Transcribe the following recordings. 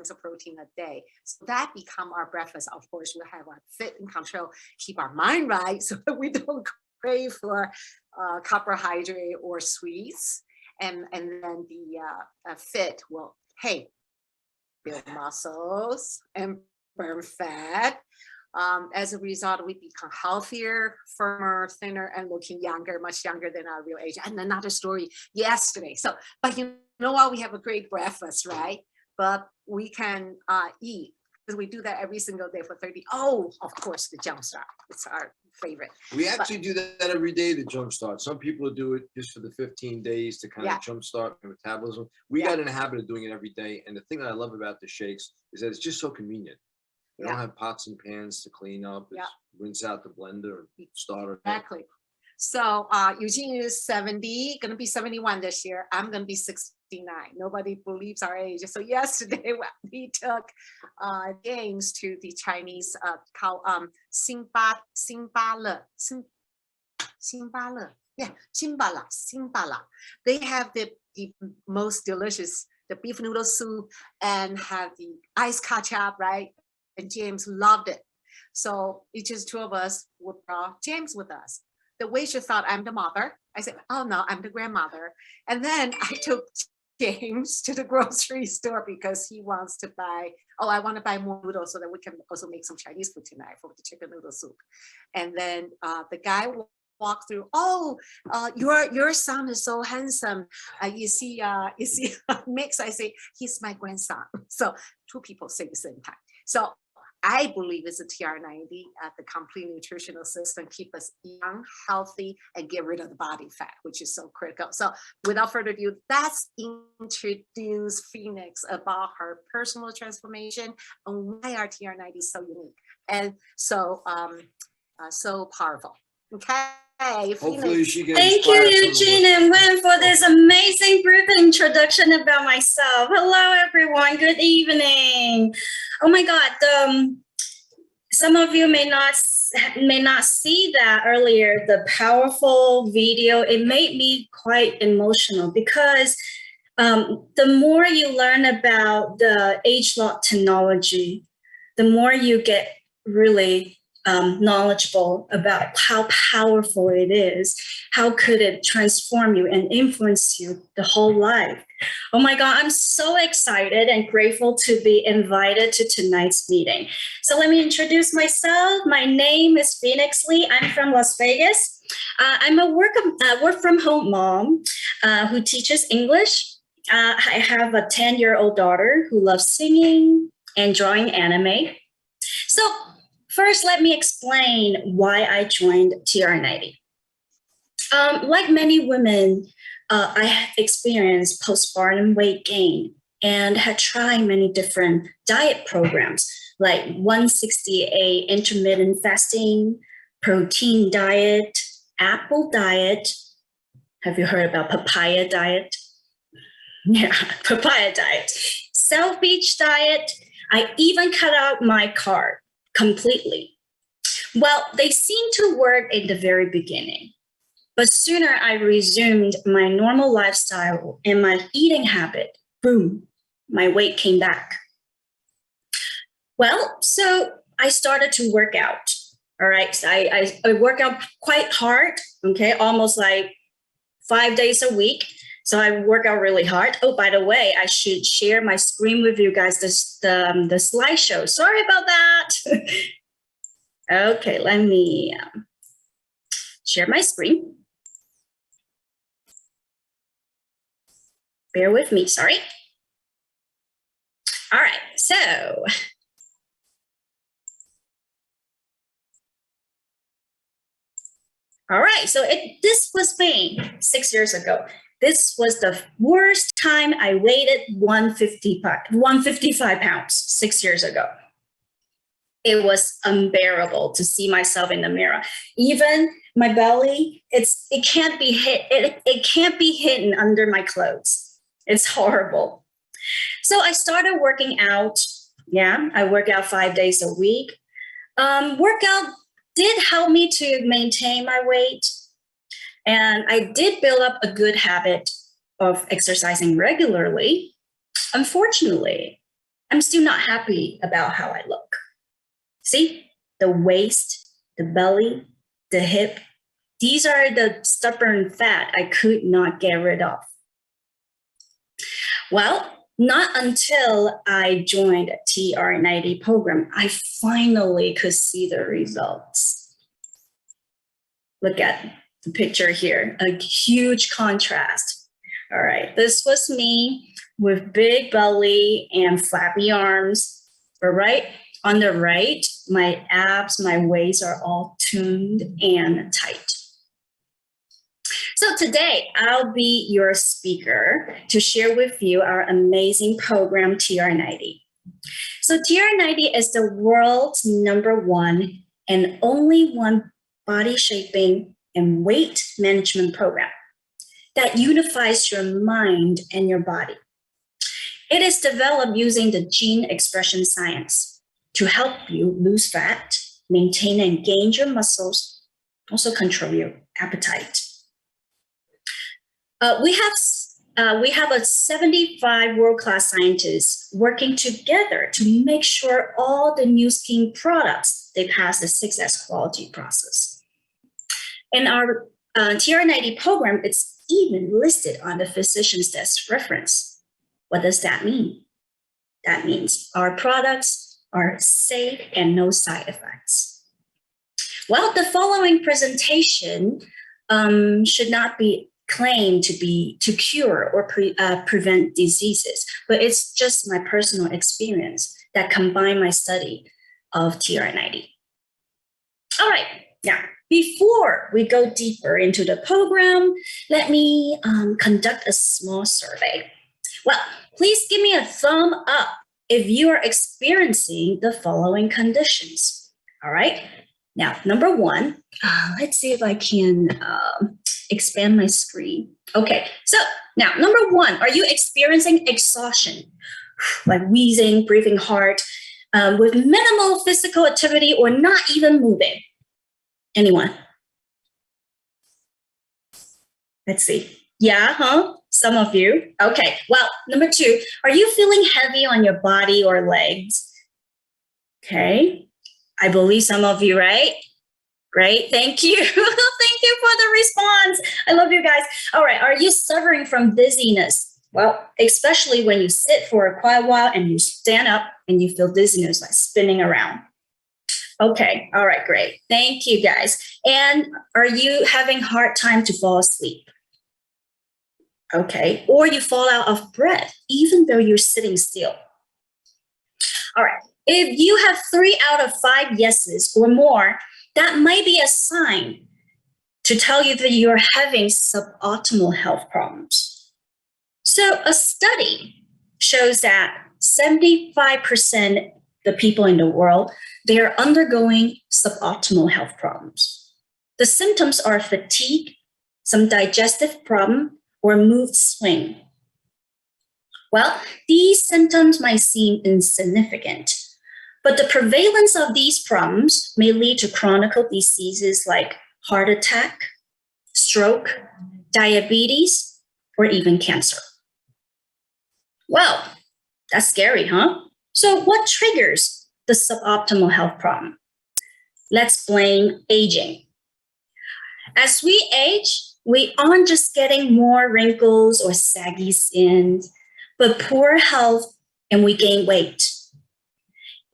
grams of protein a day. So that become our breakfast. Of course, we'll have our fit and control, keep our mind right so that we don't crave for carbohydrate or sweets. And then the fit will, hey, build muscles and burn fat. As a result, we become healthier, firmer, thinner, and looking younger, much younger than our real age. And another story yesterday. So, but you know what? We have a great breakfast, right? But we can eat, because we do that every single day for 30. Oh, of course, the jump start. It's our favorite. We actually do that every day, the jump start. Some people do it just for the 15 days to kind of jump start their metabolism. We got in the habit of doing it every day. And the thing that I love about the shakes is that it's just so convenient. They don't have pots and pans to clean up. It's rinse out the blender and start it. Exactly. So Eugene is 70, going to be 71 this year. I'm going to be 69. Nobody believes our age. So yesterday we took James to the Chinese called Xinbala. Yeah, Xinbala. They have the most delicious, the beef noodle soup, and have the iced ketchup, right? And James loved it. So it's just two of us would brought James with us. The waitress thought I'm the mother. I said, oh no, I'm the grandmother. And then I took James to the grocery store because he wants to buy, I want to buy more noodles so that we can also make some Chinese food tonight for the chicken noodle soup. And then the guy walked through, your son is so handsome. You see mix. I say, he's my grandson. So two people say the same time. So I believe it's a Tr90, the complete nutritional system, keep us young, healthy, and get rid of the body fat, which is so critical. So without further ado, let's introduce Phoenix about her personal transformation and why our Tr90 is so unique and so powerful. Okay. Hopefully she gets Thank you, Eugene and Wen, for this amazing brief introduction about myself. Hello, everyone. Good evening. Oh my God. Some of you may not see that earlier. The powerful video. It made me quite emotional because the more you learn about the age lock technology, the more you get really knowledgeable about how powerful it is. How could it transform you and influence you the whole life? Oh my God, I'm so excited and grateful to be invited to tonight's meeting. So let me introduce myself. My name is Phoenix Lee. I'm from Las Vegas. I'm a work from home mom who teaches English. I have a 10-year-old daughter who loves singing and drawing anime. So first, let me explain why I joined Tr90. Like many women, I have experienced postpartum weight gain and had tried many different diet programs like 168 intermittent fasting, protein diet, apple diet. Have you heard about papaya diet? Yeah, papaya diet. South Beach diet. I even cut out my carb completely. Well, they seemed to work in the very beginning, but sooner I resumed my normal lifestyle and my eating habit, boom, my weight came back. Well, so I started to work out. All right, so I work out quite hard, okay, almost like 5 days a week. So I work out really hard. Oh, by the way, I should share my screen with you guys, the slideshow. Sorry about that. Okay, let me share my screen. Bear with me, sorry. All right, so. All right, so this was me 6 years ago. This was the worst time I weighed 155 pounds 6 years ago. It was unbearable to see myself in the mirror. Even my belly, it can't be hidden under my clothes. It's horrible. So I started working out. Yeah, I work out 5 days a week. Workout did help me to maintain my weight. And I did build up a good habit of exercising regularly. Unfortunately, I'm still not happy about how I look. See, the waist, the belly, the hip, these are the stubborn fat I could not get rid of. Well, not until I joined a Tr90 program, I finally could see the results. Look at the picture here, a huge contrast. All right, this was me with big belly and flabby arms. All right, on the right, my abs, my waist are all tuned and tight. So today, I'll be your speaker to share with you our amazing program, Tr90. So Tr90 is the world's #1 and only one body shaping and weight management program that unifies your mind and your body. It is developed using the gene expression science to help you lose fat, maintain and gain your muscles, also control your appetite. We have a 75 world-class scientists working together to make sure all the new skin products, they pass the 6S quality process. And our Tr90 program, it's even listed on the physician's desk reference. What does that mean? That means our products are safe and no side effects. Well, the following presentation should not be claimed to cure or prevent diseases, but it's just my personal experience that combined my study of Tr90. All right, now, before we go deeper into the program, let me conduct a small survey. Well, please give me a thumb up if you are experiencing the following conditions. All right, now, #1, let's see if I can expand my screen. Okay, so now #1, are you experiencing exhaustion, like wheezing, breathing hard, with minimal physical activity or not even moving? Anyone? Let's see. Yeah, huh? Some of you. Okay, well, #2, are you feeling heavy on your body or legs? Okay, I believe some of you, right? Great, thank you. Thank you for the response. I love you guys. All right, are you suffering from dizziness? Well, especially when you sit for a quiet while and you stand up and you feel dizziness, like spinning around. Okay, all right, great. Thank you guys. And are you having a hard time to fall asleep? Okay, or you fall out of breath even though you're sitting still. All right, if you have 3 out of 5 yeses or more, that might be a sign to tell you that you're having suboptimal health problems. So a study shows that 75% the people in the world, they are undergoing suboptimal health problems. The symptoms are fatigue, some digestive problem, or mood swing. Well, these symptoms might seem insignificant, but the prevalence of these problems may lead to chronic diseases like heart attack, stroke, diabetes, or even cancer. Well, that's scary, huh? So what triggers the suboptimal health problem? Let's blame aging. As we age, we aren't just getting more wrinkles or saggy skin, but poor health and we gain weight.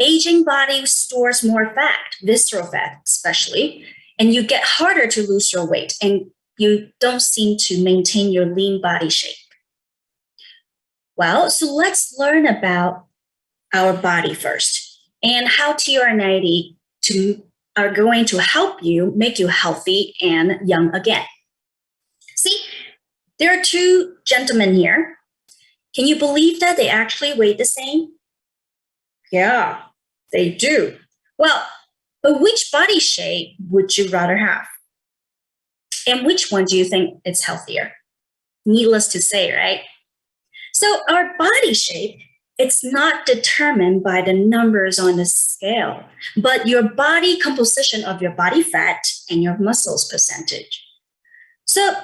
Aging body stores more fat, visceral fat especially, and you get harder to lose your weight and you don't seem to maintain your lean body shape. Well, so let's learn about our body first and how Tr90 are going to help you make you healthy and young again. See, there are 2 gentlemen here. Can you believe that they actually weigh the same? Yeah, they do. Well, but which body shape would you rather have? And which one do you think is healthier? Needless to say, right? So our body shape, it's not determined by the numbers on the scale, but your body composition of your body fat and your muscles percentage. So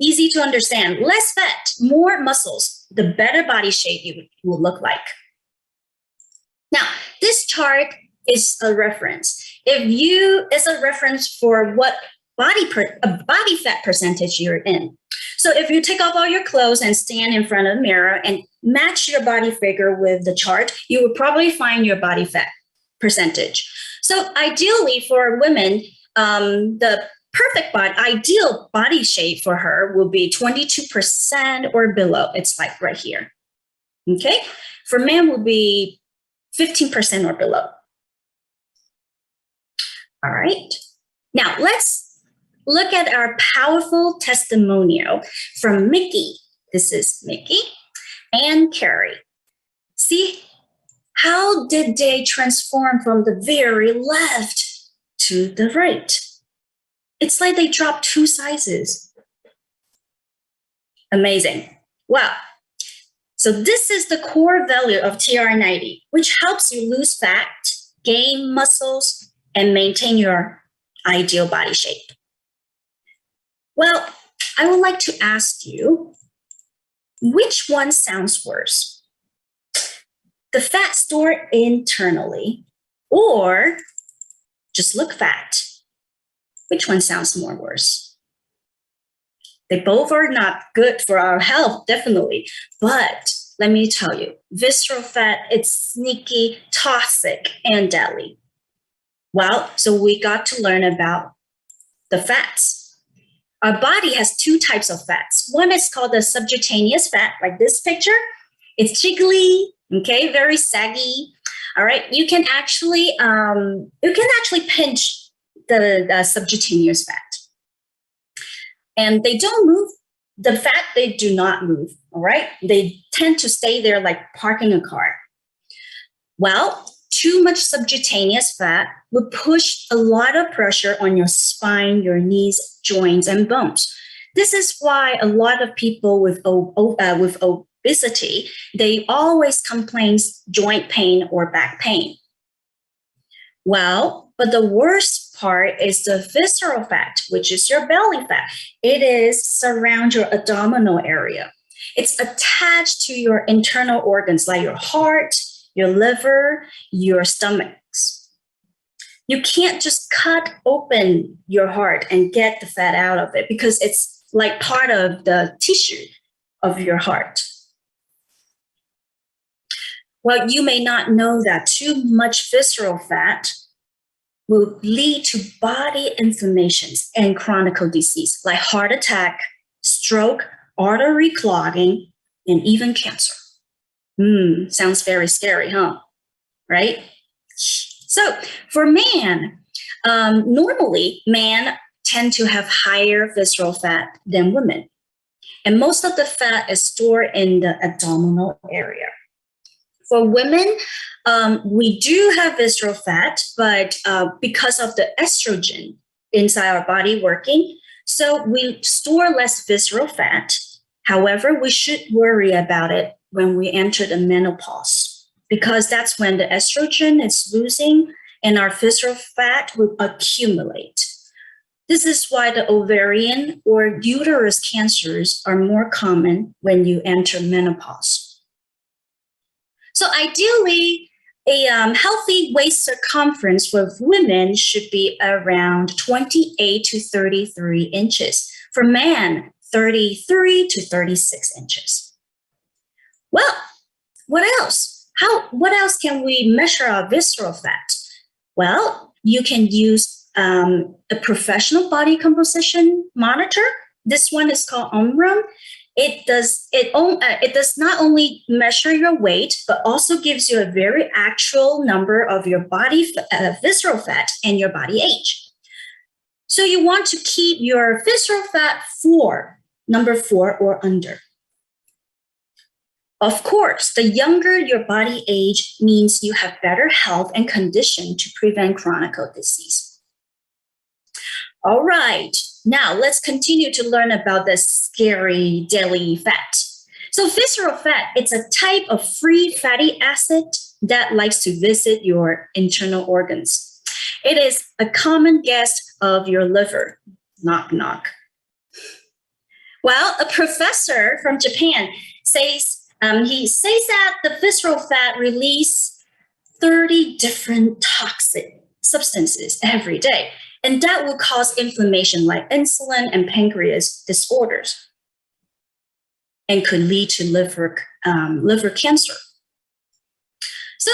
easy to understand, less fat, more muscles, the better body shape you will look like. chart is a reference. It's a reference for what body fat percentage you're in. So if you take off all your clothes and stand in front of the mirror and match your body figure with the chart, you will probably find your body fat percentage. So ideally for women, the perfect ideal body shape for her will be 22% or below. It's like right here. Okay. For men will be 15% or below. All right. Now let's look at our powerful testimonial from Mickey. This is Mickey and Carrie. See, how did they transform from the very left to the right? It's like they dropped 2 sizes. Amazing. Wow. So this is the core value of Tr90, which helps you lose fat, gain muscles, and maintain your ideal body shape. Well, I would like to ask you, which one sounds worse? The fat stored internally, or just look fat? Which one sounds more worse? They both are not good for our health, definitely. But let me tell you, visceral fat, it's sneaky, toxic, and deadly. Well, so we got to learn about the fats. Our body has 2 types of fats. One is called the subcutaneous fat, like this picture. It's jiggly, okay, very saggy. All right, you can actually pinch the subcutaneous fat. And they don't move. The fat, they do not move, all right? They tend to stay there like parking a car. Well, too much subcutaneous fat would push a lot of pressure on your spine, your knees, joints, and bones. This is why a lot of people with obesity, they always complain joint pain or back pain. Well, but the worst part is the visceral fat, which is your belly fat. It is surround your abdominal area. It's attached to your internal organs like your heart, your liver, your stomachs. You can't just cut open your heart and get the fat out of it because it's like part of the tissue of your heart. Well, you may not know that too much visceral fat will lead to body inflammations and chronic disease like heart attack, stroke, artery clogging, and even cancer. Sounds very scary, huh? Right? So for man, normally men tend to have higher visceral fat than women. And most of the fat is stored in the abdominal area. For women, we do have visceral fat, but because of the estrogen inside our body working, so we store less visceral fat. However, we should worry about it when we enter the menopause, because that's when the estrogen is losing and our visceral fat will accumulate. This is why the ovarian or uterus cancers are more common when you enter menopause. So ideally, a healthy waist circumference for women should be around 28 to 33 inches. For men, 33 to 36 inches. Well, what else? What else can we measure our visceral fat? Well, you can use a professional body composition monitor. This one is called Omron. It does not only measure your weight, but also gives you a very actual number of your body visceral fat and your body age. So you want to keep your visceral fat number 4 or under. Of course, the younger your body age means you have better health and condition to prevent chronic disease. All right. Now, let's continue to learn about the scary, deadly fat. So visceral fat, it's a type of free fatty acid that likes to visit your internal organs. It is a common guest of your liver. Knock, knock. Well, a professor from Japan says that the visceral fat release 30 different toxic substances every day. And that will cause inflammation like insulin and pancreas disorders and could lead to liver cancer. So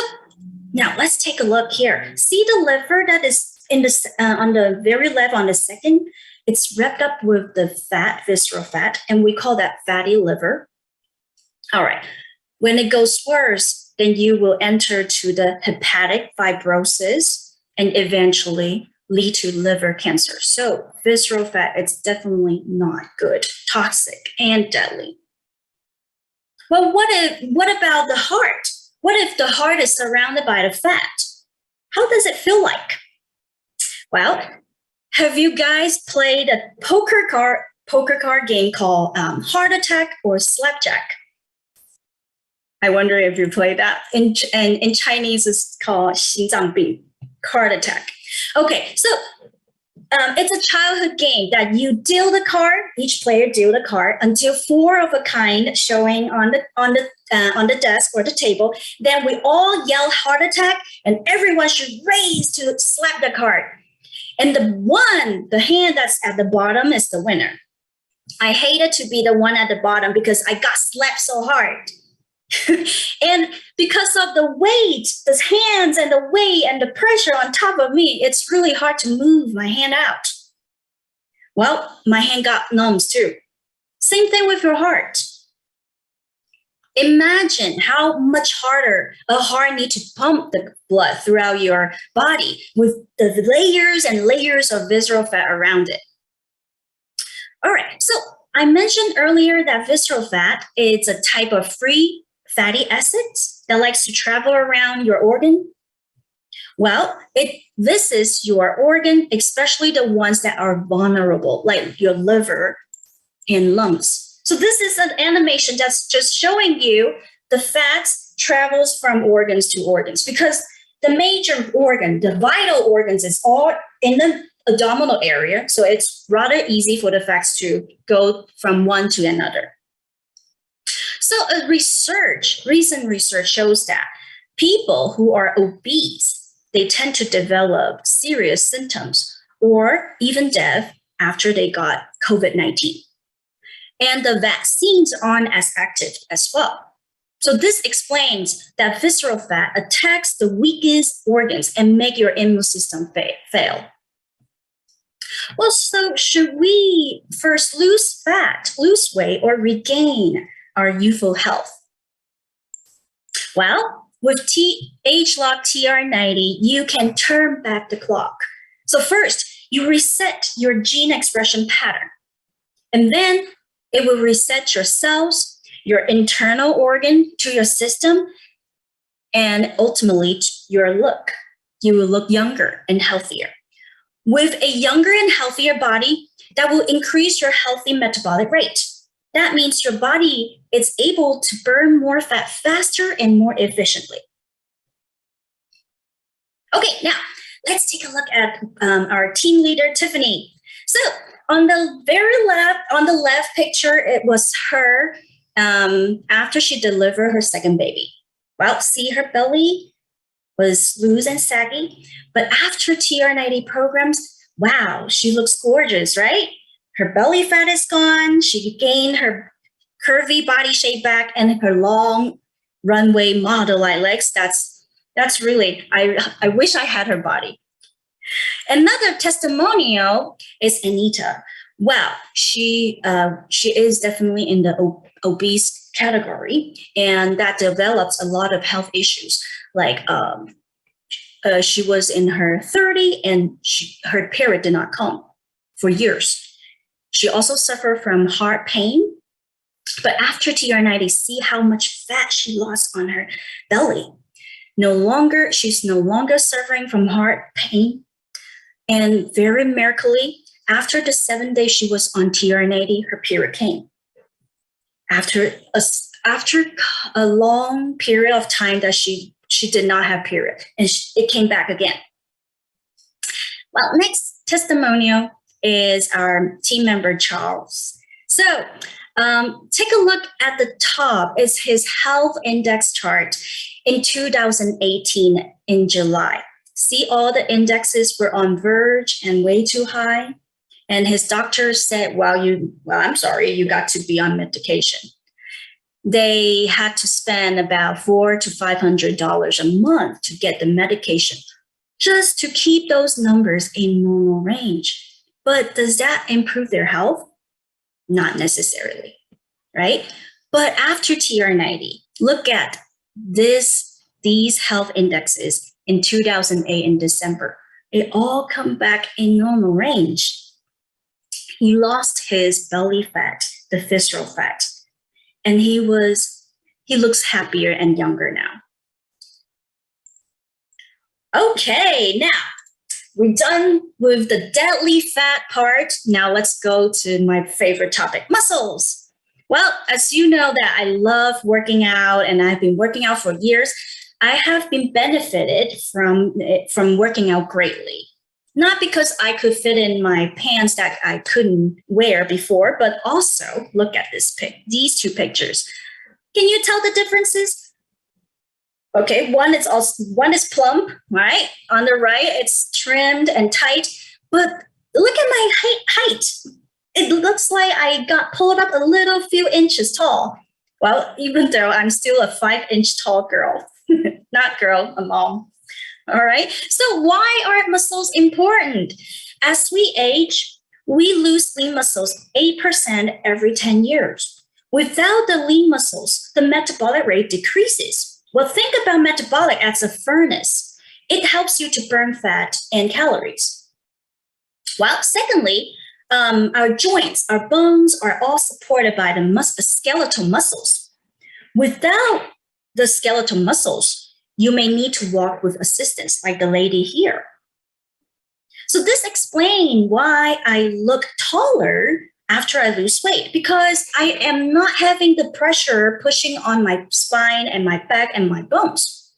now let's take a look here. See the liver that is in the on the very left on the second? It's wrapped up with the fat, visceral fat, and we call that fatty liver. All right. When it goes worse, then you will enter to the hepatic fibrosis and eventually lead to liver cancer. So visceral fat, it's definitely not good, toxic, and deadly. Well, what about the heart? What if the heart is surrounded by the fat? How does it feel like? Well, have you guys played a poker card game called Heart Attack or Slapjack? I wonder if you played that. In Chinese, it's called 心脏病, heart attack. Okay, so it's a childhood game that you deal the card. Each player deal the card until 4 of a kind showing on the desk or the table. Then we all yell heart attack, and everyone should raise to slap the card. And the hand that's at the bottom is the winner. I hated to be the one at the bottom because I got slapped so hard. And because of the weight, the hands and the weight and the pressure on top of me, it's really hard to move my hand out. Well, my hand got numbs too. Same thing with your heart. Imagine how much harder a heart needs to pump the blood throughout your body with the layers and layers of visceral fat around it. All right, so I mentioned earlier that visceral fat is a type of free fatty acids that likes to travel around your organ. Well, this is your organ, especially the ones that are vulnerable, like your liver and lungs. So this is an animation that's just showing you the fats travels from organs to organs, because the major organ, the vital organs, is all in the abdominal area. So it's rather easy for the fats to go from one to another. So recent research shows that people who are obese, they tend to develop serious symptoms or even death after they got COVID-19. And the vaccines aren't as active as well. So this explains that visceral fat attacks the weakest organs and make your immune system fail. Well, so should we first lose fat, lose weight, or regain our youthful health? Well, with age-lock Tr90, you can turn back the clock. So first, you reset your gene expression pattern, and then it will reset your cells, your internal organ to your system, and ultimately your look. You will look younger and healthier. With a younger and healthier body, that will increase your healthy metabolic rate. That means your body is able to burn more fat faster and more efficiently. Okay, now let's take a look at our team leader, Tiffany. So on the very left, on the left picture, it was her after she delivered her second baby. Well, see, her belly was loose and saggy, but after Tr90 programs, wow, she looks gorgeous, right? Her belly fat is gone. She gained her curvy body shape back and her long runway model-like legs. That's really, I wish I had her body. Another testimonial is Anita. Wow, she is definitely in the obese category, and that develops a lot of health issues. Like she was in her 30s and her period did not come for years. She also suffered from heart pain, but after Tr90, see how much fat she lost on her belly. She's no longer suffering from heart pain. And very miraculously, after the 7 days she was on Tr90, her period came. After a long period of time that she did not have period, and it came back again. Well, next testimonial is our team member, Charles. So take a look at the top. It's his health index chart in 2018. in July. See, all the indexes were on verge and way too high. And his doctor said, I'm sorry, you got to be on medication. They had to spend about $400 to $500 a month to get the medication just to keep those numbers in normal range. But does that improve their health? Not necessarily, right? But after Tr90, look at these health indexes in 2008 in December. It all come back in normal range. He lost his belly fat, the visceral fat, and he looks happier and younger now. Okay, now we're done with the deadly fat part. Now let's go to my favorite topic, muscles. Well, as you know that I love working out and I've been working out for years, I have been benefited from working out greatly. Not because I could fit in my pants that I couldn't wear before, but also look at these two pictures. Can you tell the differences? Okay, one is plump, right? On the right, it's trimmed and tight, but look at my height. It looks like I got pulled up a little few inches tall. Well, even though I'm still a 5-inch tall girl, not girl, a mom. All right. So why are muscles important? As we age, we lose lean muscles 8% every 10 years. Without the lean muscles, the metabolic rate decreases. Well, think about metabolic as a furnace. It helps you to burn fat and calories. Well, secondly, our joints, our bones are all supported by the skeletal muscles. Without the skeletal muscles, you may need to walk with assistance, like the lady here. So this explains why I look taller after I lose weight, because I am not having the pressure pushing on my spine and my back and my bones.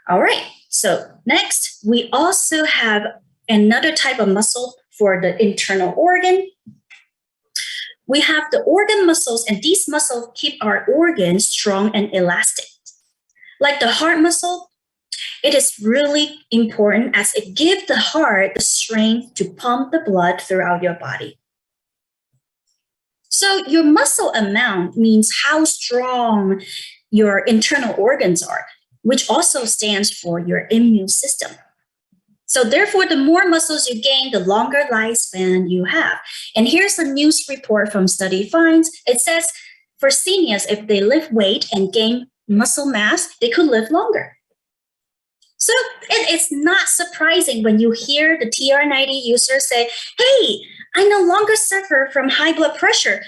All right, so next, we also have another type of muscle for the internal organ. We have the organ muscles, and these muscles keep our organs strong and elastic. Like the heart muscle, it is really important as it gives the heart the strength to pump the blood throughout your body. So your muscle amount means how strong your internal organs are, which also stands for your immune system. So therefore, the more muscles you gain, the longer lifespan you have. And here's a news report from Study Finds. It says for seniors, if they lift weight and gain muscle mass, they could live longer. So it is not surprising when you hear the Tr90 users say, hey, I no longer suffer from high blood pressure.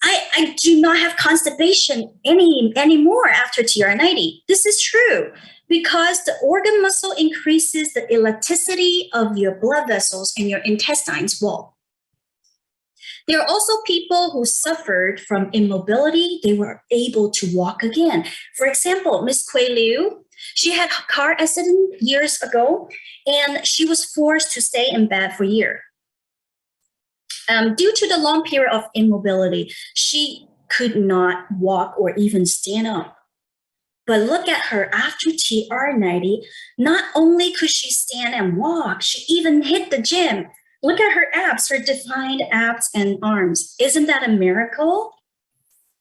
I do not have constipation anymore after Tr90. This is true because the organ muscle increases the elasticity of your blood vessels and your intestines wall. There are also people who suffered from immobility. They were able to walk again. For example, Miss Kuei Liu, she had a car accident years ago, and she was forced to stay in bed for a year. Due to the long period of immobility, she could not walk or even stand up. But look at her after Tr90, not only could she stand and walk, she even hit the gym. Look at her abs, her defined abs and arms. Isn't that a miracle?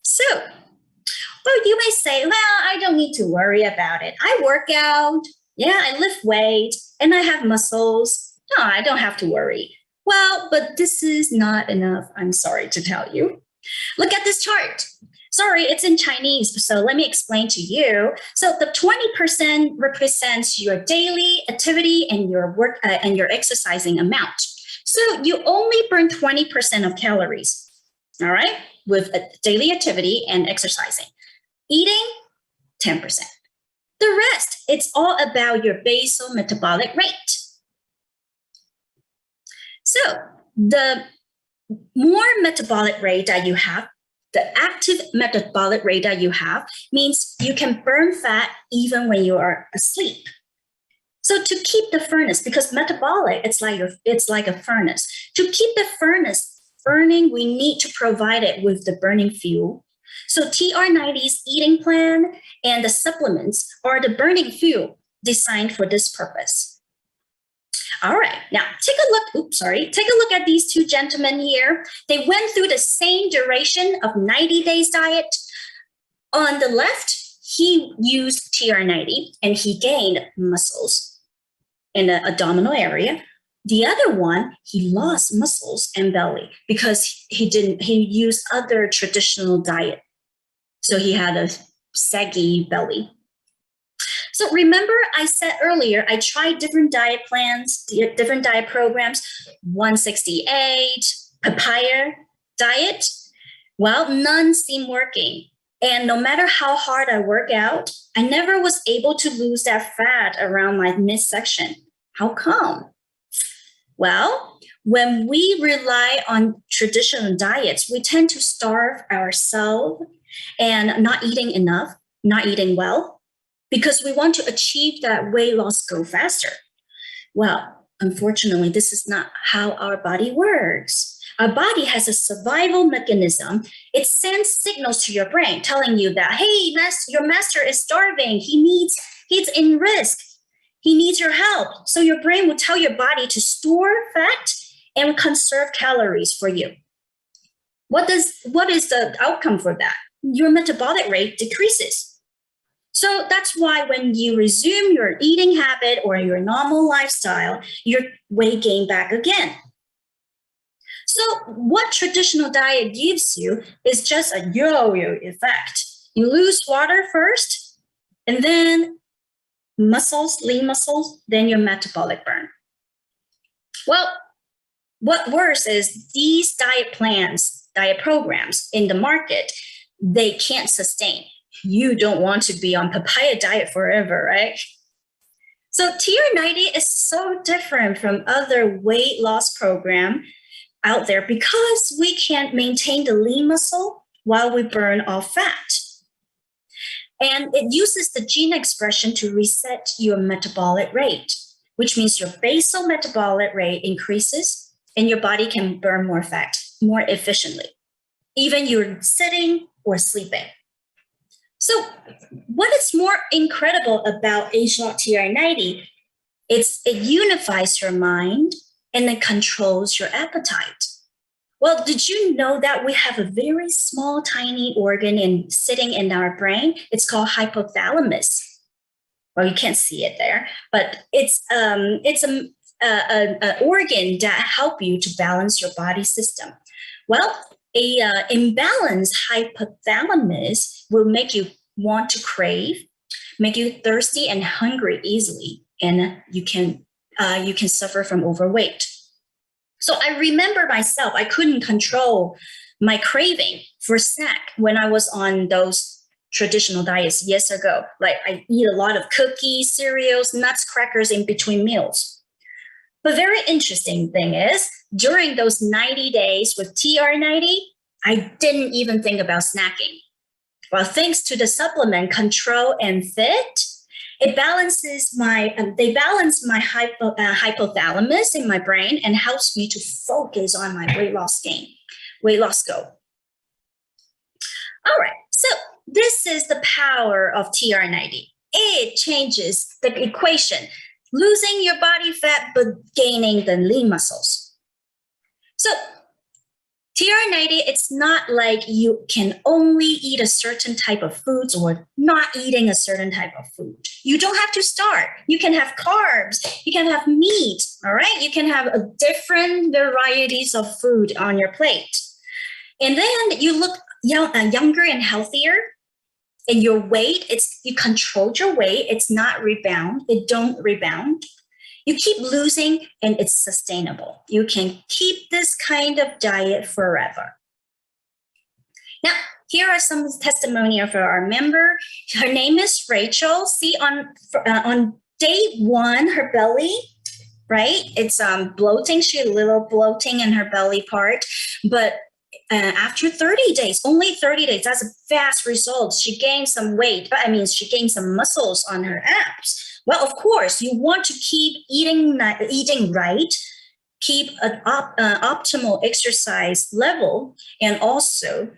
So, well, you may say, well, I don't need to worry about it. I work out, I lift weight, and I have muscles. No, I don't have to worry. Well, but this is not enough, I'm sorry to tell you. Look at this chart. Sorry, it's in Chinese, so let me explain to you. So the 20% represents your daily activity and your work and your exercising amount. So you only burn 20% of calories, all right, with a daily activity and exercising. Eating, 10%. The rest, it's all about your basal metabolic rate. So the more metabolic rate that you have, the active metabolic rate that you have means you can burn fat even when you are asleep. So to keep the furnace, because metabolic, it's like a furnace. To keep the furnace burning, we need to provide it with the burning fuel. So Tr90's eating plan and the supplements are the burning fuel designed for this purpose. All right, now take a look at these two gentlemen here. They went through the same duration of 90 days diet. On the left, he used Tr90 and he gained muscles in the abdominal area. The other one, he lost muscles and belly because he used other traditional diet. So he had a saggy belly. So remember I said earlier, I tried different diet plans, different diet programs, 168, papaya diet. Well, none seemed working. And no matter how hard I work out, I never was able to lose that fat around my midsection. How come? Well, when we rely on traditional diets, we tend to starve ourselves and not eating enough, not eating well, because we want to achieve that weight loss goal faster. Well, unfortunately, this is not how our body works. Our body has a survival mechanism. It sends signals to your brain telling you that, hey, your master is starving. He's in risk. He needs your help. So your brain will tell your body to store fat and conserve calories for you. What is the outcome for that? Your metabolic rate decreases. So that's why when you resume your eating habit or your normal lifestyle, your weight gain back again. So what traditional diet gives you is just a yo-yo effect. You lose water first, and then muscles, lean muscles, then your metabolic burn. Well, what worse is these diet plans, diet programs in the market, they can't sustain. You don't want to be on papaya diet forever, right? So Tr90 is so different from other weight loss program out there because we can't maintain the lean muscle while we burn off fat. And it uses the gene expression to reset your metabolic rate, which means your basal metabolic rate increases and your body can burn more fat more efficiently, even you're sitting or sleeping. So what is more incredible about age-lock Tr90? It unifies your mind and it controls your appetite. Well, did you know that we have a very small, tiny organ sitting in our brain? It's called hypothalamus. Well, you can't see it there, but it's an organ that helps you to balance your body system. Well, a imbalanced hypothalamus will make you want to crave, make you thirsty and hungry easily, and you can suffer from overweight. So I remember myself, I couldn't control my craving for snack when I was on those traditional diets years ago. Like I eat a lot of cookies, cereals, nuts, crackers in between meals. But very interesting thing is, during those 90 days with Tr90, I didn't even think about snacking. Well, thanks to the supplement Control and Fit, they balance my hypothalamus in my brain and helps me to focus on my weight loss goal. All right, so this is the power of Tr90. It changes the equation, losing your body fat but gaining the lean muscles. So Tr90, it's not like you can only eat a certain type of foods or not eating a certain type of food. You don't have to start. You can have carbs. You can have meat, all right? You can have a different varieties of food on your plate. And then you look younger and healthier. And your weight, you control your weight. It's not rebound. It don't rebound. You keep losing and it's sustainable. You can keep this kind of diet forever. Now, here are some testimonials for our member. Her name is Rachel. See on day 1, her belly, right? It's bloating. She had a little bloating in her belly part. But after 30 days, only 30 days, that's a fast result. She gained some weight. She gained some muscles on her abs. Well, of course, you want to keep eating right, keep an optimal exercise level, and also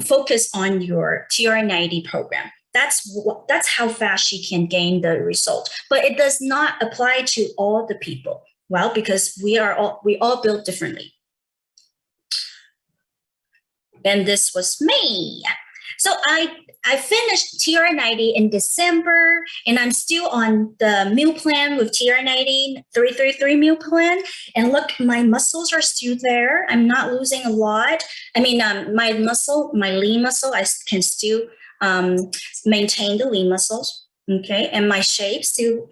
focus on your Tr90 program. That's how fast she can gain the result. But it does not apply to all the people. Well, because we all built differently. And this was me. So I finished Tr90 in December, and I'm still on the meal plan with Tr90 333 meal plan. And look, my muscles are still there. I'm not losing a lot. I mean, my lean muscle, I can still maintain the lean muscles. Okay, and my shape still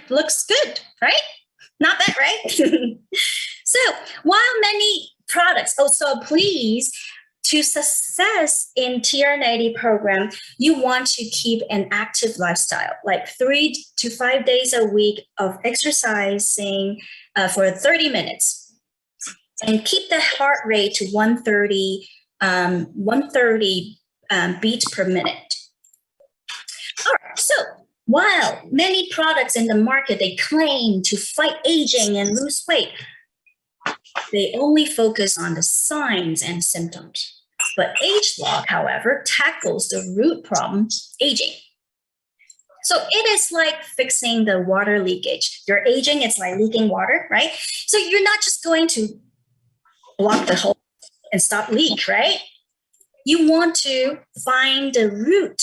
looks good, right? Not bad, right? So while many products, so please, to success in Tr90 program, you want to keep an active lifestyle, like 3 to 5 days a week of exercising for 30 minutes, and keep the heart rate to 130 beats per minute. All right, so while many products in the market, they claim to fight aging and lose weight, they only focus on the signs and symptoms. But ageLOC, however, tackles the root problem, aging. So it is like fixing the water leakage. You're aging, it's like leaking water, right? So you're not just going to block the hole and stop leak, right? You want to find the root.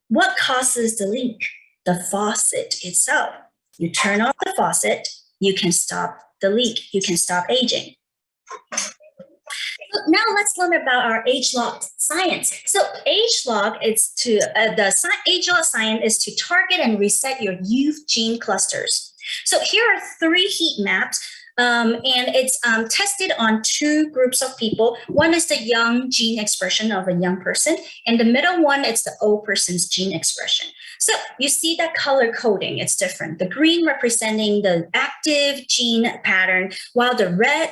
What causes the leak? The faucet itself. You turn off the faucet, you can stop the leak, you can stop aging. Now let's learn about our ageLOC science. So ageLOC is ageLOC science is to target and reset your youth gene clusters. So here are 3 heat maps, and it's tested on 2 groups of people. One is the young gene expression of a young person, and the middle one is the old person's gene expression. So you see that color coding, it's different. The green representing the active gene pattern, while the red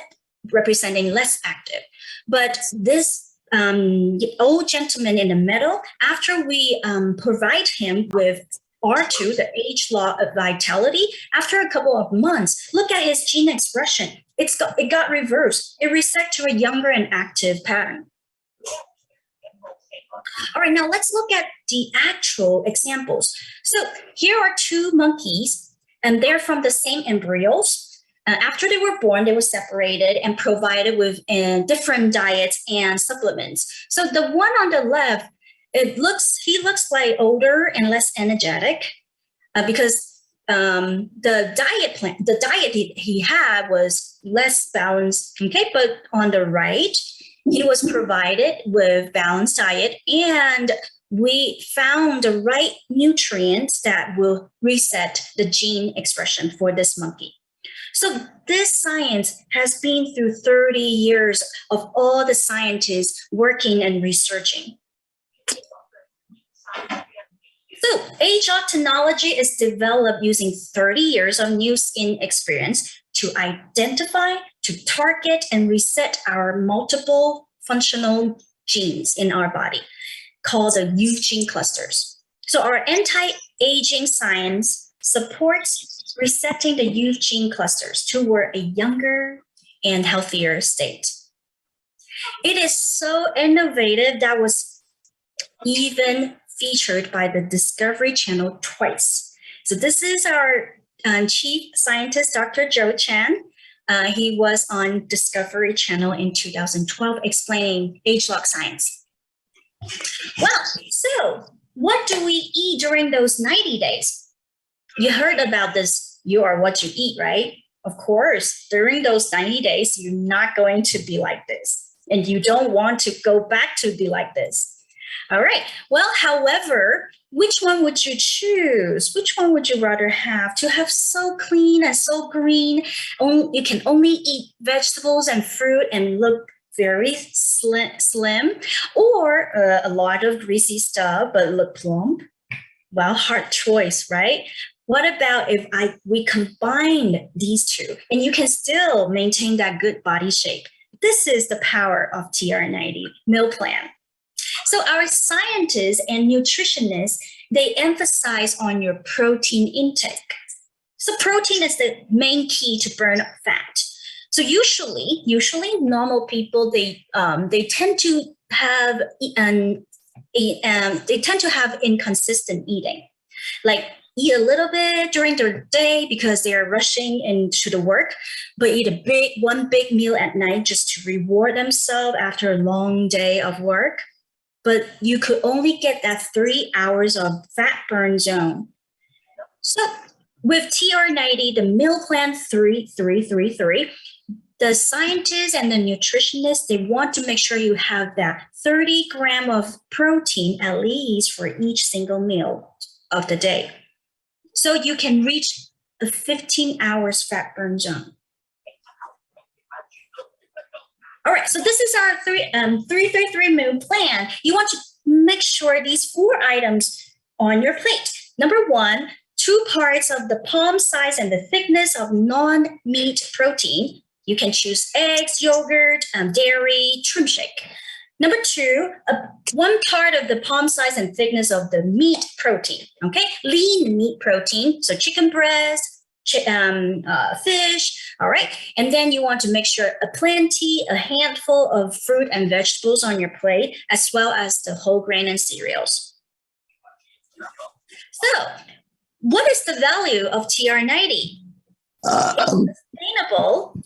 representing less active. But this old gentleman in the middle, after we provide him with R2, the ageLOC vitality, after a couple of months, look at his gene expression. It got reversed. It reset to a younger and active pattern. All right, now let's look at the actual examples. So here are 2 monkeys, and they're from the same embryos. After they were born, they were separated and provided with different diets and supplements. So the one on the left, he looks like older and less energetic because the diet he had was less balanced. Okay, but on the right, he was provided with balanced diet, and we found the right nutrients that will reset the gene expression for this monkey. So this science has been through 30 years of all the scientists working and researching. So ageLOC technology is developed using 30 years of new skin experience to identify, to target, and reset our multiple functional genes in our body, called the youth gene clusters. So our anti-aging science supports resetting the youth gene clusters toward a younger and healthier state. It is so innovative that was even featured by the Discovery Channel twice. So this is our chief scientist, Dr. Joe Chan. He was on Discovery Channel in 2012 explaining ageLOC science. Well, so what do we eat during those 90 days? You heard about this, you are what you eat, right? Of course, during those 90 days, you're not going to be like this. And you don't want to go back to be like this. All right. Well, however, which one would you choose? Which one would you rather have? To have so clean and so green, you can only eat vegetables and fruit and look very slim, or a lot of greasy stuff but look plump? Well, hard choice, right? What about if we combine these 2 and you can still maintain that good body shape? This is the power of Tr90 meal plan. So our scientists and nutritionists, they emphasize on your protein intake. So protein is the main key to burn fat. So usually normal people, they tend to have they tend to have inconsistent eating, like eat a little bit during the day because they are rushing into the work, but eat one big meal at night just to reward themselves after a long day of work. But you could only get that 3 hours of fat burn zone. So with TR90, the meal plan 3333, the scientists and the nutritionists, they want to make sure you have that 30 grams of protein at least for each single meal of the day. So you can reach a 15 hours fat burn zone. All right, so this is our 333 meal plan. You want to make sure these 4 items on your plate. Number 1, 2 parts of the palm size and the thickness of non-meat protein. You can choose eggs, yogurt, dairy, trim shake. Number 2, 1 part of the palm size and thickness of the meat protein, okay? Lean meat protein, so chicken breast, fish, all right? And then you want to make sure a handful of fruit and vegetables on your plate, as well as the whole grain and cereals. So, what is the value of TR90? Sustainable.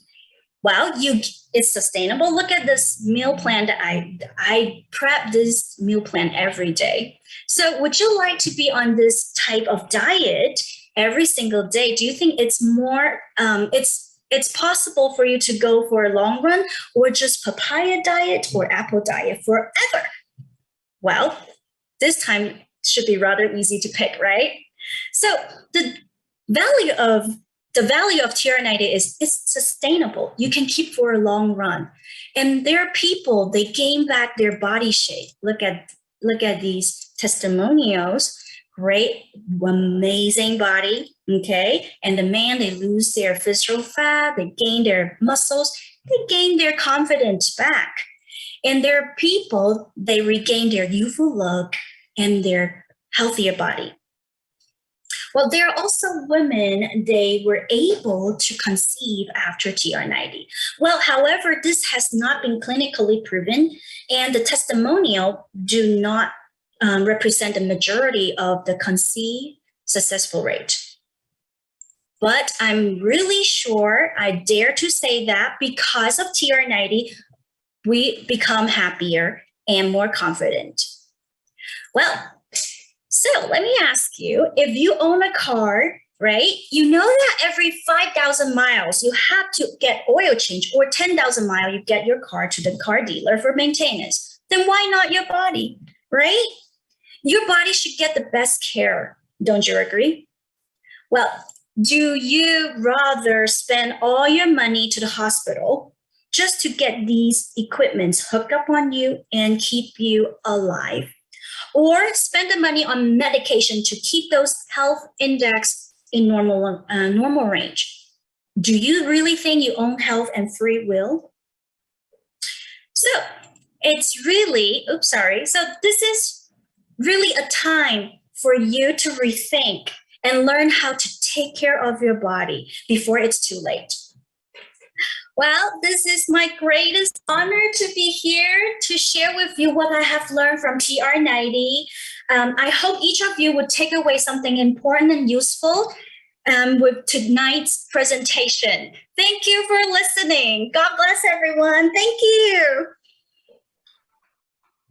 Well, it's sustainable. Look at this meal plan that I prep this meal plan every day. So would you like to be on this type of diet every single day? Do you think it's more, it's possible for you to go for a long run, or just papaya diet or apple diet forever? Well, this time should be rather easy to pick, right? So the value of TR90 is it's sustainable. You can keep for a long run. And there are people, they gain back their body shape. Look at these testimonials. Great, amazing body, okay? And the man, they lose their visceral fat, they gain their muscles, they gain their confidence back. And there are people, they regain their youthful look and their healthier body. Well, there are also women, they were able to conceive after TR90. Well, however, this has not been clinically proven, and the testimonial do not represent the majority of the conceived successful rate. But I'm really sure, I dare to say that because of TR90, we become happier and more confident. Well, so let me ask you, if you own a car, right, you know that every 5,000 miles you have to get oil change, or 10,000 miles you get your car to the car dealer for maintenance. Then why not your body, right? Your body should get the best care. Don't you agree? Well, do you rather spend all your money to the hospital just to get these equipments hooked up on you and keep you alive? Or spend the money on medication to keep those health index in normal range? Do you really think you own health and free will? So it's really, so this is really a time for you to rethink and learn how to take care of your body before it's too late. Well, this is my greatest honor to be here to share with you what I have learned from TR90. I hope each of you would take away something important and useful with tonight's presentation. Thank you for listening. God bless everyone. Thank you.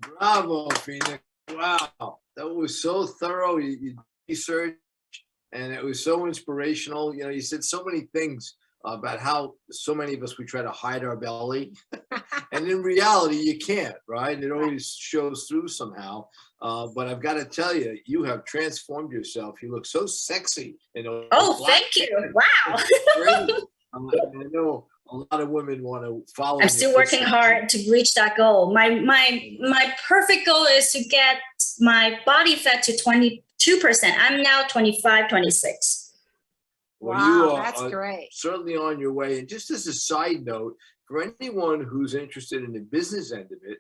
Bravo, Phoenix. Wow, that was so thorough. You researched, and it was so inspirational. You know, you said so many things about how so many of us, we try to hide our belly. And in reality, you can't, right? It always shows through somehow. But I've got to tell you, you have transformed yourself. You look so sexy. Oh, thank you. Wow. I know a lot of women want to follow. I'm still working hard to reach that goal. My perfect goal is to get my body fat to 22%. I'm now 25, 26. Well, wow, you are that's great. Certainly on your way. And just as a side note, for anyone who's interested in the business end of it,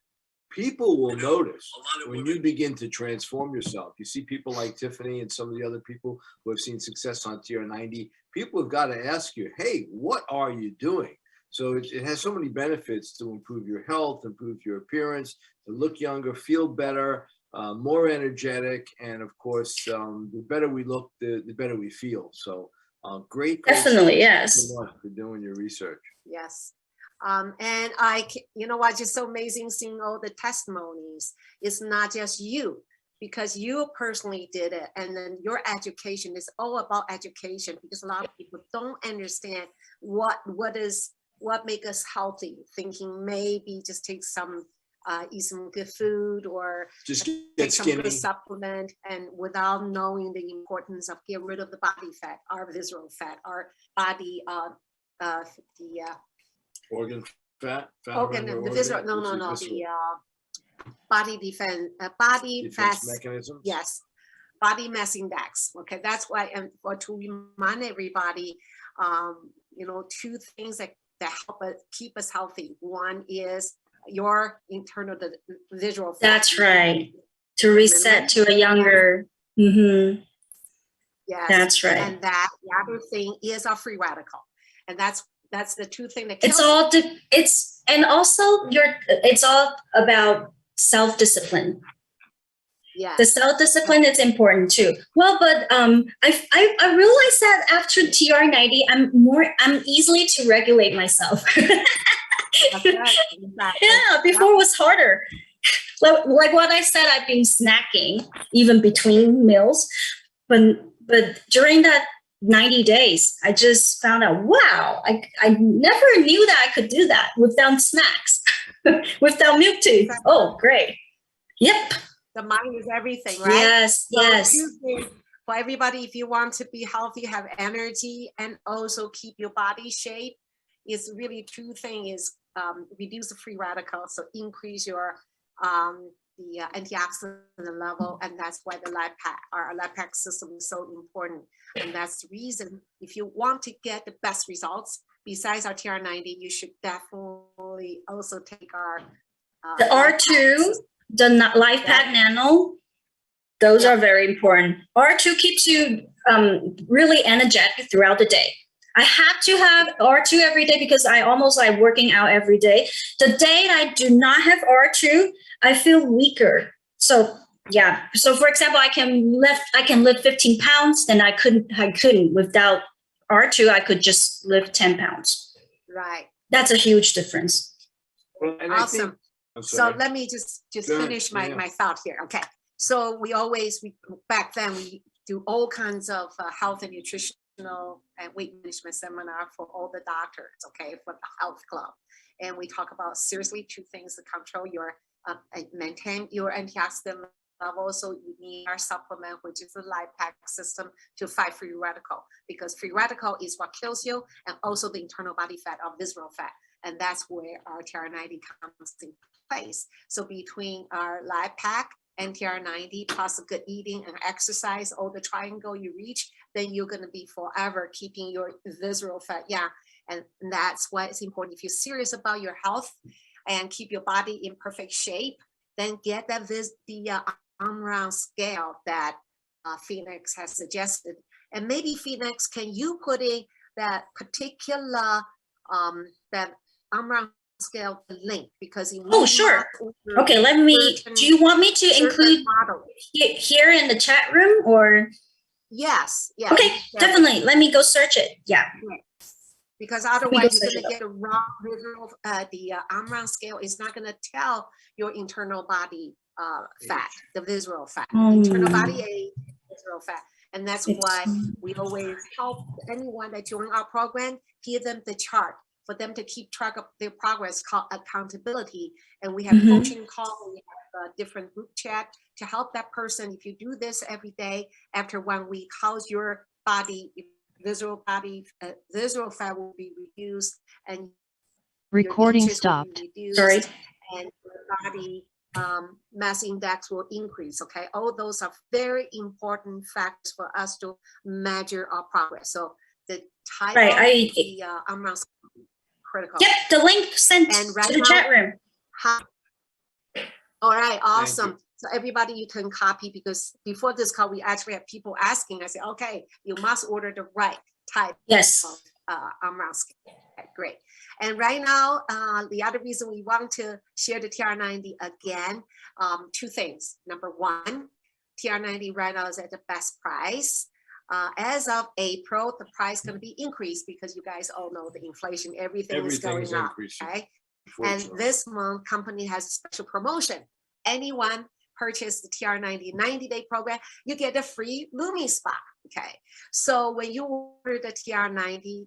people will notice when you begin to transform yourself. You see people like Tiffany and some of the other people who have seen success on TR90. People have got to ask you, hey, what are you doing? So it has so many benefits to improve your health, improve your appearance, to look younger, feel better, more energetic, and of course, the better we look, the better we feel. So great. Definitely, yes. Thank you so much for doing your research. Yes. And you know what, just so amazing seeing all the testimonies. It's not just you, because you personally did it. And then your education is all about education, because a lot of people don't understand what makes us healthy, thinking maybe just take some, eat some good food or Just take get some skinny. good supplement, and without knowing the importance of get rid of the body fat, our visceral fat, our body, Organ fat? organ, the visceral, no, the body defense, body fat mechanism. Yes, body mass index. Okay, that's why, and for to remind everybody, you know, two things that help us keep us healthy. One is your internal visual fat. That's right. To reset to a younger. Mm-hmm. Yes, that's right. And that the other thing is our free radical, and that's the two things that it's all and also it's all about self-discipline. Yeah, the self-discipline is important too. Well, but I realized that after TR90 I'm easily to regulate myself. that's right. Exactly. Yeah, before it was harder. Like what I said, I've been snacking even between meals, but during that 90 days, I just found out, wow, I never knew that I could do that without snacks, without milk tea. Oh, great. Yep. The mind is everything, right? Yes, so yes. For everybody, if you want to be healthy, have energy, and also keep your body shape, is really two things is reduce the free radicals, so increase your the antioxidant level, and that's why the our lipase system is so important. And that's the reason, if you want to get the best results, besides our TR90, you should definitely also take our the R2, the Life Pack Nano. Those are very important. R2 keeps you really energetic throughout the day. I have to have R2 every day because I almost like working out every day. The day I do not have R2, I feel weaker. So yeah. So for example, I can lift 15 pounds, then I couldn't without R2. I could just lift 10 pounds. Right. That's a huge difference. Well, and awesome. So let me just finish my thought here. Okay. So back then we do all kinds of health and nutritional and weight management seminar for all the doctors, okay, for the health club. And we talk about seriously two things to control your, maintain your antioxidant level. So you need our supplement, which is the lipase system, to fight free radical, because free radical is what kills you, and also the internal body fat or visceral fat. And that's where our TR90 comes in place. So between our lipase and TR90 plus good eating and exercise, all the triangle you reach, then you're going to be forever keeping your visceral fat. Yeah. And that's why it's important. If you're serious about your health and keep your body in perfect shape, then get that the arm round scale that Phoenix has suggested. And maybe Phoenix, can you put in that particular that arm round scale link, because sure. Okay, do you want me to include here in the chat room, or? Yes. Okay, definitely. Let me go search it. Yeah. Because otherwise you're going to get a wrong visual. The arm round scale is not going to tell your internal body fat, the visceral fat, internal body age, visceral fat. And that's why we always help anyone that join our program, give them the chart for them to keep track of their progress, called accountability. And we have coaching call, we have a different group chat to help that person. If you do this every day, after 1 week, how's your body, visceral fat will be reduced, and recording stopped. Sorry. And your body mass index will increase. Okay, all those are very important factors for us to measure our progress. So the type of the amount critical. Yep, the link sent to the chat room. All right, awesome. So everybody, you can copy, because before this call, we actually have people asking. I said, okay, you must order the right type of arm round scale. Okay, great. And right now, the other reason we want to share the Tr90 again, two things. Number one, Tr90 right now is at the best price. As of April, the price going to be increased because you guys all know the inflation, everything is Everything's going up. increasing. Okay? And Unfortunately. this month, company has a special promotion. Anyone purchase the Tr90 90-day program, you get a free Lumi Spa. Okay, so when you order the Tr90,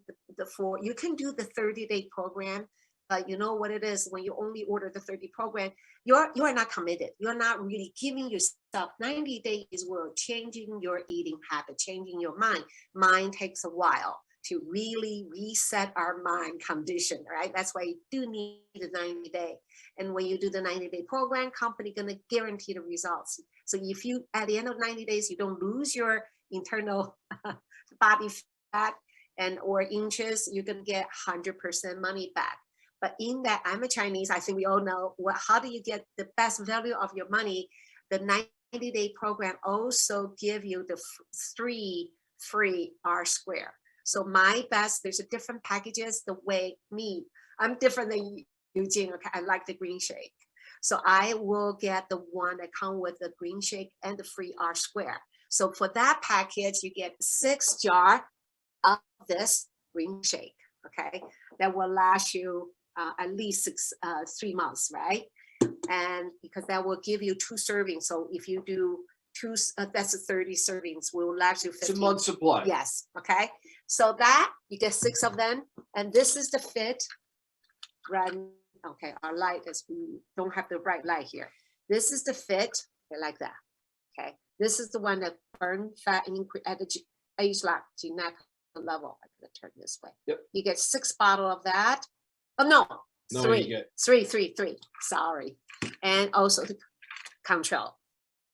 you can do the 30-day program, but you know what it is when you only order the 30 program, you are not committed. You're not really giving yourself 90 days where changing your eating habit, changing your mind. Mind takes a while to really reset our mind condition, right? That's why you do need the 90-day. And when you do the 90-day program, company gonna guarantee the results. So if you, at the end of 90 days, you don't lose your internal body fat and or inches, you're gonna get 100% money back. But in that, I'm a Chinese, I think we all know, how do you get the best value of your money? The 90-day program also give you the 3 free R-square. So my best, there's a different packages, the way I'm different than Eugene, okay, I like the green shake. So I will get the one that come with the green shake and the free R-square. So for that package, you get 6 jars of this green shake, okay? That will last you at least 3 months, right? And because that will give you 2 servings. So if you do 2, that's 30 servings, will last you 15. It's a month supply. Yes, okay. So that, you get 6 of them. And this is the fit. Right, okay, our light is, we don't have the right light here. This is the fit, okay, like that, okay. This is the one that burn fat at the age like genetic level. I'm gonna turn this way. Yep. You get 6 bottles of that. Oh no, No, 3. you get 3. Sorry, and also the control.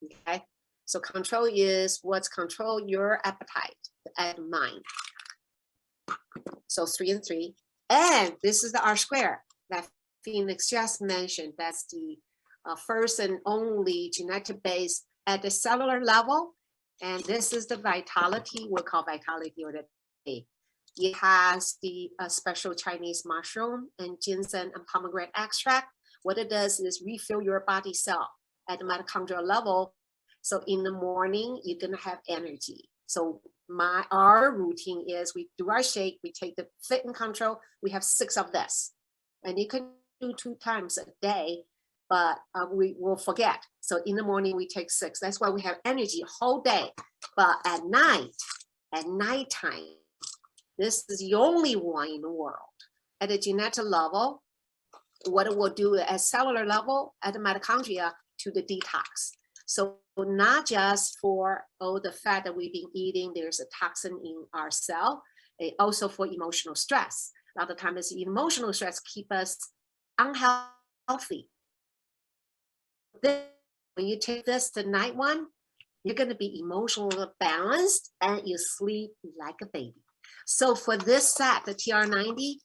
Okay, so control is what's control your appetite and mind. So 3 and 3, and this is the R square that Phoenix just mentioned. That's the first and only genetic base at the cellular level. And this is the vitality, we'll call vitality or the A. It has the special Chinese mushroom and ginseng and pomegranate extract. What it does is refill your body cell at the mitochondrial level. So in the morning, you're gonna have energy. So our routine is we do our shake, we take the fit and control, we have 6 of this. And you can do 2 times a day, but we will forget. So in the morning, we take 6. That's why we have energy whole day. But at nighttime, this is the only one in the world. At the genetic level, what it will do at cellular level, at the mitochondria, to the detox. So not just for all the fat that we've been eating, there's a toxin in our cell, also for emotional stress. A lot of times emotional stress keep us unhealthy. Then when you take this, the night one, you're gonna be emotionally balanced and you sleep like a baby. So for this set, the Tr90,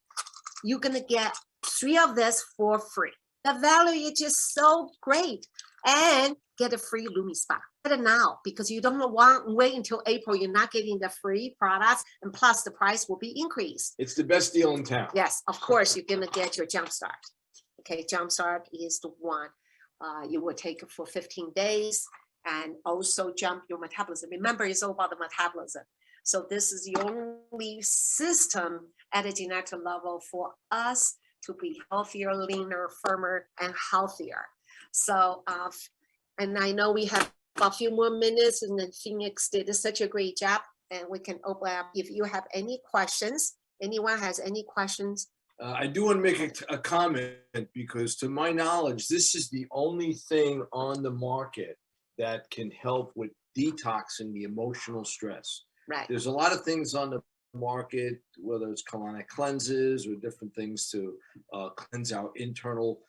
you're gonna get 3 of this for free. The value is just so great. And get a free Lumi Spa. Get it now because you don't want to wait until April. You're not getting the free products, and plus the price will be increased. It's the best deal in town. Yes, of course, you're gonna get your Jumpstart. Okay, Jumpstart is the one you will take it for 15 days and also jump your metabolism. Remember, it's all about the metabolism. So this is the only system at a genetic level for us to be healthier, leaner, firmer, and healthier. So, and I know we have a few more minutes, and then Phoenix did such a great job, and we can open up if you have any questions. Anyone has any questions? I do want to make a comment because to my knowledge, this is the only thing on the market that can help with detoxing the emotional stress. Right. There's a lot of things on the market, whether it's colonic cleanses or different things to cleanse our internal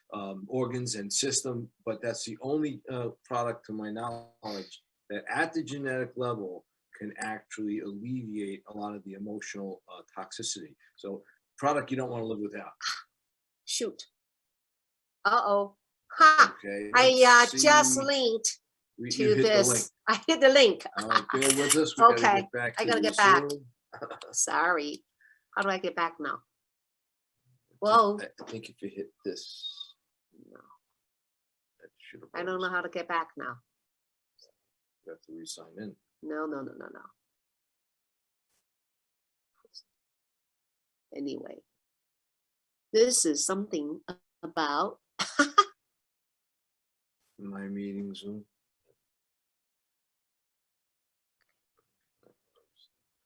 organs and system, but that's the only product to my knowledge that at the genetic level can actually alleviate a lot of the emotional toxicity. So product you don't want to live without. Shoot. Uh-oh. Ha! Okay. I just linked You to hit this. the link. I hit the link. Bear with us. We Okay, gotta get back I to gotta the get back. Zoom. Sorry. How do I get back now? Whoa, I think if you hit this, no, that should have. I don't know how to get back now. You have to re-sign in. No. Anyway, this is something about My meeting Zoom.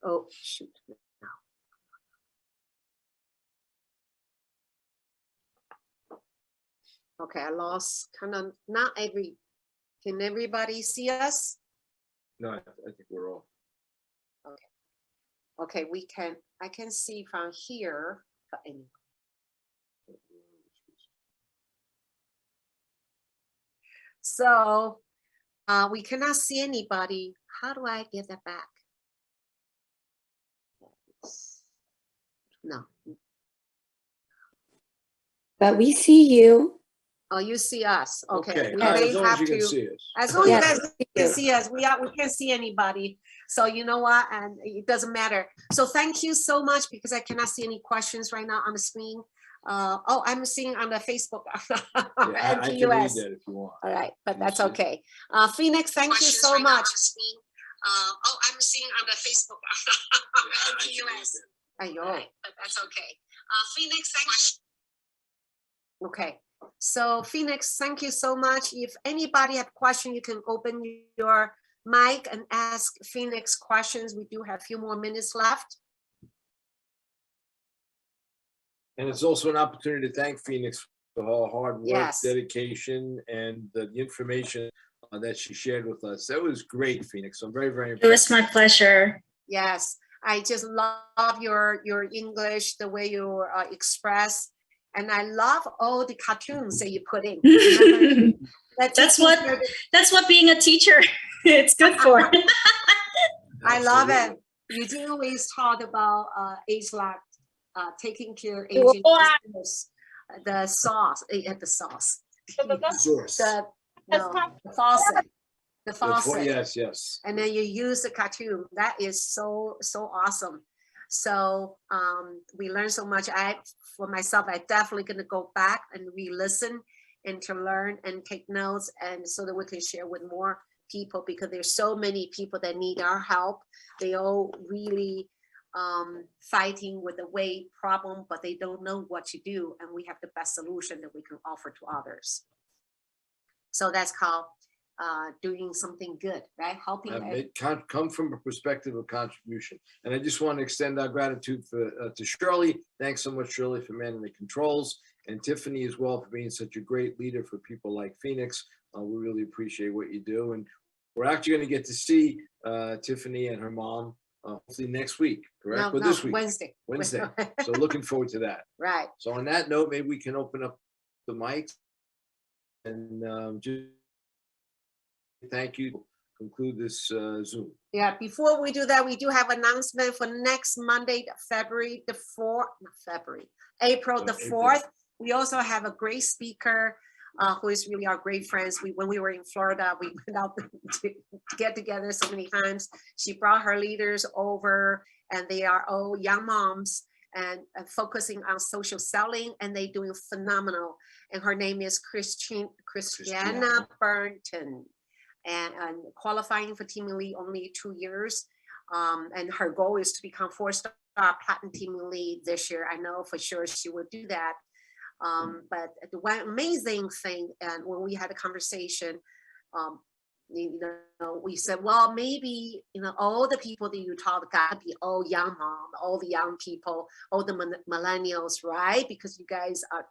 oh shoot. Okay, I lost kind of not every. Can everybody see us? No, I think we're all. Okay, we can. I can see from here. But anyway. So we cannot see anybody. How do I get that back? No. But we see you. Oh, you see us. Okay. We As may long as have you can to. see us. As long as you Yes, guys we can do. see us, we can't see anybody. So you know what? And it doesn't matter. So thank you so much because I cannot see any questions right now on the screen. Oh, I'm seeing on the Facebook. Yeah, I can read NTUS. that if you want. All right, but Can you that's see it? okay. Phoenix, thank you Questions so right now on much. the screen. Oh, I'm seeing on the Facebook. NTUS. Ayo. Right, but that's okay. Phoenix, thank you. Okay, so Phoenix, thank you so much. If anybody have question, you can open your mic and ask Phoenix questions. We do have a few more minutes left. And it's also an opportunity to thank Phoenix for her hard work, Yes. dedication, and the information that she shared with us. That was great, Phoenix. I'm very, very It was impressed. my pleasure. Yes, I just love your English, the way you express, and I love all the cartoons that you put in. Remember, that That's teaching what- here, That's what being a teacher it's good for. I love it. Absolutely. You do always talk about age-like, taking care of Wow. aging customers. The sauce, the sauce. Source. The faucet. The That's faucet. what- yes. And then you use the cartoon. That is so awesome. So we learned so much. For myself, I definitely gonna go back and re-listen and to learn and take notes, and so that we can share with more people, because there's so many people that need our help. They all really fighting with the weight problem, but they don't know what to do, and we have the best solution that we can offer to others. So that's called doing something good, right? Helping. Come from a perspective of contribution. And I just want to extend our gratitude to Shirley. Thanks so much, Shirley, for managing the controls, and Tiffany as well for being such a great leader for people like Phoenix. We really appreciate what you do. And we're actually going to get to see Tiffany and her mom hopefully next week, correct? Or this week, Wednesday. Wednesday. So looking forward to that. Right. So on that note, maybe we can open up the mics and just thank you. Conclude this Zoom. Yeah, before we do that, we do have announcement for next Monday, February the 4th, not February, April the April. 4th. We also have a great speaker who is really our great friends. When we were in Florida, we went out to get together so many times. She brought her leaders over, and they are all young moms and focusing on social selling, and they doing phenomenal. And her name is Christiana Burnton. And qualifying for team lead only 2 years. And her goal is to become 4-star platinum team lead this year. I know for sure she will do that. But the one amazing thing, and when we had a conversation, we said, well, maybe, all the people that you talk got to be all young mom, all the young people, all the millennials, right? Because you guys are,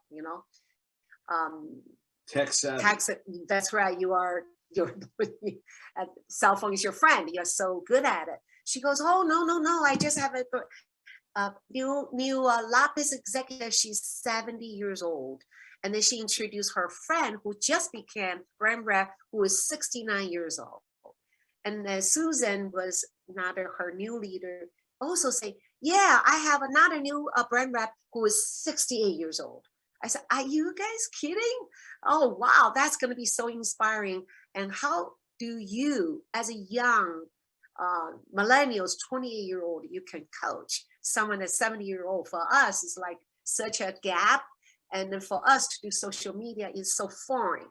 Tech savvy. that's right. Your cell phone is your friend. You're so good at it. She goes, oh, no. I just have a new Lapis executive. She's 70 years old. And then she introduced her friend who just became brand rep, who is 69 years old. And Susan was another, her new leader, also say, yeah, I have another new brand rep who is 68 years old. I said, are you guys kidding? Oh, wow, that's going to be so inspiring. And how do you, as a young millennials, 28-year-old, you can coach someone that's 70-year-old? For us, it's like such a gap. And then for us to do social media is so foreign.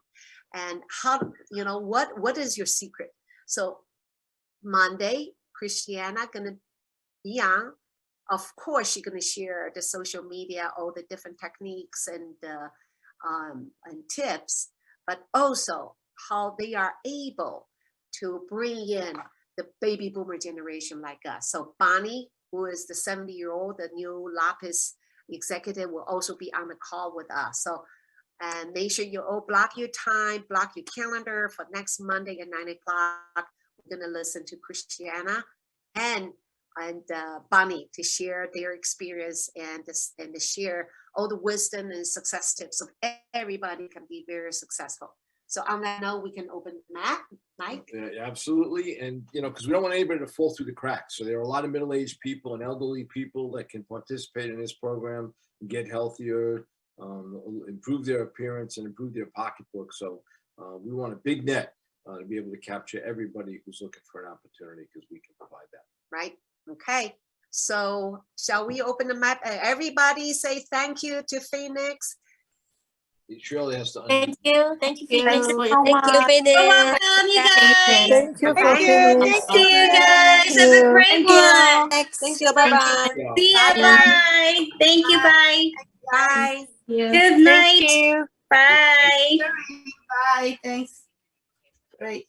And how, what is your secret? So Monday, Christiana gonna be on. Of course, she's gonna share the social media, all the different techniques and tips, but also how they are able to bring in the baby boomer generation like us. So Bonnie, who is the 70-year-old, the new Lapis executive, will also be on the call with us. So, and make sure you all block your time, block your calendar for next Monday at 9 o'clock. We're gonna listen to Christiana and Bonnie to share their experience and to share all the wisdom and success tips so everybody can be very successful. So on that note, we can open the mic. Yeah, absolutely. And, because we don't want anybody to fall through the cracks. So there are a lot of middle-aged people and elderly people that can participate in this program, get healthier, improve their appearance and improve their pocketbook. So we want a big net to be able to capture everybody who's looking for an opportunity, because we can provide that. Right. Okay. So shall we open the mic? Everybody say thank you to Phoenix. Shirley has to Thank you. Thank you, Phoenix. you Thank so you, much. Phoenix. You're welcome, you guys. Thank you for Thank you. Phoenix. See you guys. Have a you. great Thank one. you. Thank you. Bye-bye. See you. Bye. Thank you. Bye. Bye. Good night. Bye. Bye. Thanks. Great.